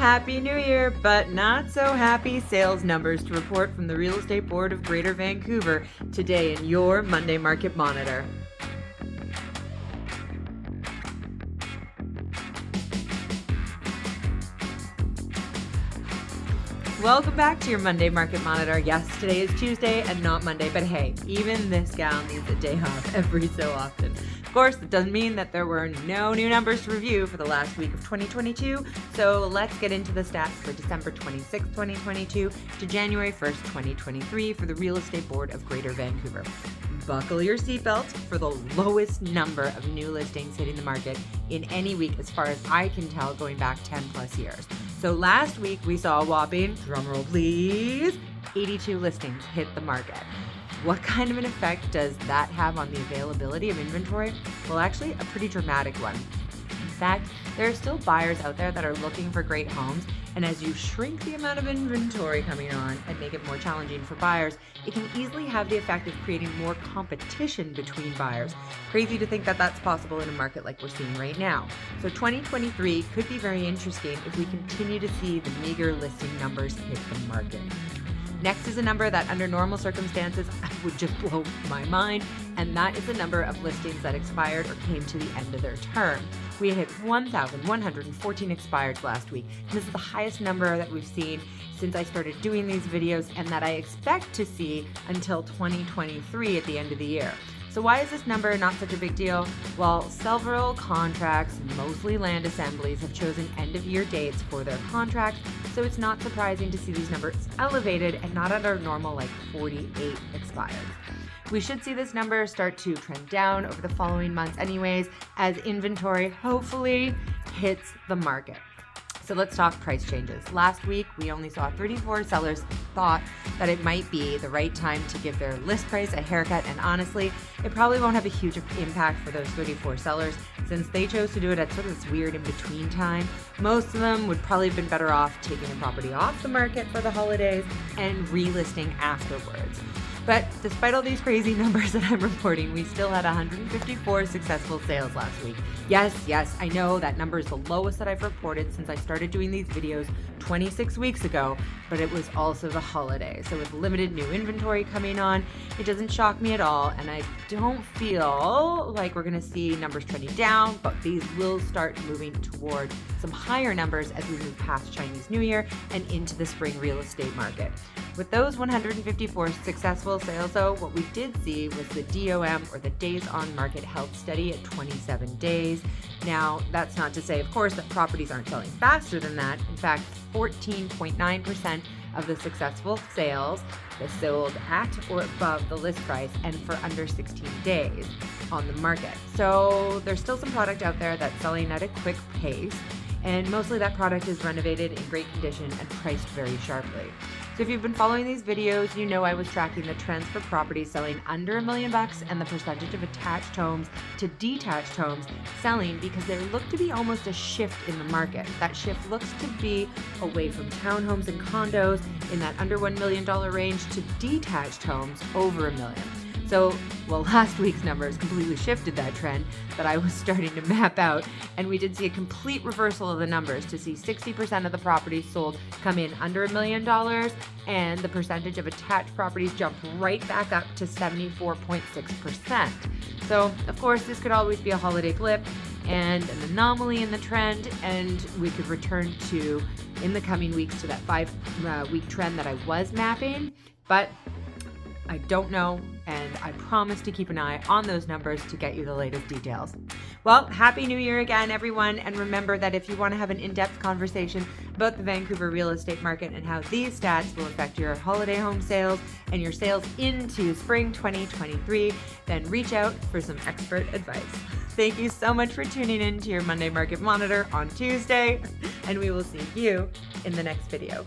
Happy New Year, but not so happy sales numbers to report from the Real Estate Board of Greater Vancouver today in your Monday Market Monitor. Welcome back to your Monday Market Monitor. Yes, today is Tuesday and not Monday, but hey, even this gal needs a day off every so often. Of course, that doesn't mean that there were no new numbers to review for the last week of 2022, so let's get into the stats for December 26, 2022 to January 1st, 2023 for the Real Estate Board of Greater Vancouver. Buckle your seatbelts for the lowest number of new listings hitting the market in any week as far as I can tell going back 10 plus years. So last week we saw a whopping, drumroll please, 82 listings hit the market. What kind of an effect does that have on the availability of inventory? Well, actually a pretty dramatic one. In fact, there are still buyers out there that are looking for great homes, and as you shrink the amount of inventory coming on and make it more challenging for buyers, it can easily have the effect of creating more competition between buyers. Crazy to think that that's possible in a market like we're seeing right now. So 2023 could be very interesting if we continue to see the meager listing numbers hit the market. Next is a number that under normal circumstances would just blow my mind, and that is the number of listings that expired or came to the end of their term. We hit 1,114 expireds last week, and this is the highest number that we've seen since I started doing these videos and that I expect to see until 2023 at the end of the year. So why is this number not such a big deal? Well, several contracts, mostly land assemblies, have chosen end-of-year dates for their contracts, so it's not surprising to see these numbers elevated and not at our normal 48 expires. We should see this number start to trend down over the following months anyways, as inventory hopefully hits the market. So let's talk price changes. Last week, we only saw 34 sellers thought that it might be the right time to give their list price a haircut, and honestly, it probably won't have a huge impact for those 34 sellers since they chose to do it at sort of this weird in-between time. Most of them would probably have been better off taking the property off the market for the holidays and relisting afterwards. But despite all these crazy numbers that I'm reporting, we still had 154 successful sales last week. Yes, I know that number is the lowest that I've reported since I started doing these videos 26 weeks ago, but it was also the holiday. So with limited new inventory coming on, it doesn't shock me at all, and I don't feel like we're gonna see numbers trending down, but these will start moving toward some higher numbers as we move past Chinese New Year and into the spring real estate market. With those 154 successful sales though, what we did see was the DOM, or the days on market, held steady at 27 days. Now, that's not to say, of course, that properties aren't selling faster than that. In fact, 14.9% of the successful sales was sold at or above the list price and for under 16 days on the market. So there's still some product out there that's selling at a quick pace, and mostly that product is renovated in great condition and priced very sharply. So if you've been following these videos, you know I was tracking the trends for properties selling under $1 million and the percentage of attached homes to detached homes selling, because there looked to be almost a shift in the market. That shift looks to be away from townhomes and condos in that under $1 million range to detached homes over $1 million. So, last week's numbers completely shifted that trend that I was starting to map out, and we did see a complete reversal of the numbers to see 60% of the properties sold come in under $1 million, and the percentage of attached properties jumped right back up to 74.6%. So, of course, this could always be a holiday blip and an anomaly in the trend, and we could return to, in the coming weeks, to that 5-week trend that I was mapping, but I don't know, and I promise to keep an eye on those numbers to get you the latest details. Well, Happy New Year again, everyone, and remember that if you want to have an in-depth conversation about the Vancouver real estate market and how these stats will affect your holiday home sales and your sales into spring 2023, then reach out for some expert advice. Thank you so much for tuning in to your Monday Market Monitor on Tuesday, and we will see you in the next video.